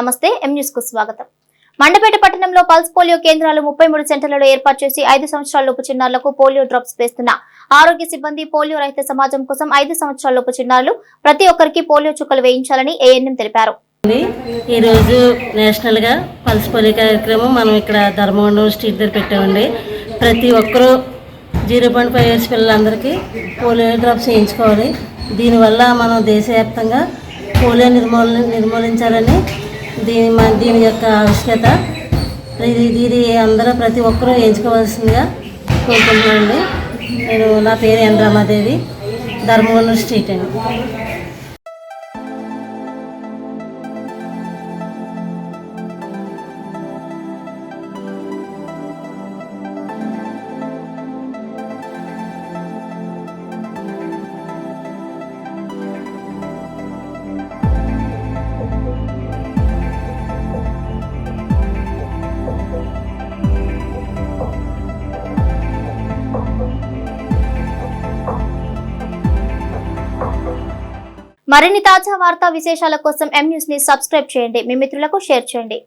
నమస్తే M news కు స్వాగతం. మండపేట పట్టణంలో పల్స్ పోలియో కేంద్రాలు 33 సెంటర్లలో ఏర్పాటు చేసి 5 సంవత్సరాలలోపు చిన్నారులకు పోలియో డ్రాప్స్ వేస్తున్న ఆరోగ్య సిబ్బంది పోలియో రహిత సమాజం కోసం 5 సంవత్సరాలలోపు చిన్నారులు ప్రతి ఒక్కరికి పోలియో చుక్కలు వేయించాలని ఏఎన్ఎం తెలిపారు. ఈ రోజు నేషనల్ గా పల్స్ పోలియో కార్యక్రమం మనం ఇక్కడ ధర్మవరం స్ట్రీట్ దగ్గర పెట్టామండి. ప్రతి ఒక్కరూ 0.5 ఇయర్స్ పిల్లలందరికీ పోలియో డ్రాప్స్ వేయించుకోవాలి. దీనివల్ల మనం దేశవ్యాప్తంగా పోలియో నిర్మూలించాలని దీని యొక్క ఆవశ్యకత ఇది అందరూ ప్రతి ఒక్కరూ వేయించుకోవాల్సిందిగా కోరుకుంటున్నానండి. నా పేరు ఎన్ రమాదేవి, ధర్మవరం స్ట్రీట్ అండి. మరిన్ని తాజా వార్తా విశేషాల కోసం ఎం న్యూస్ ని సబ్స్క్రైబ్ చేయండి. మీ మిత్రులకు షేర్ చేయండి.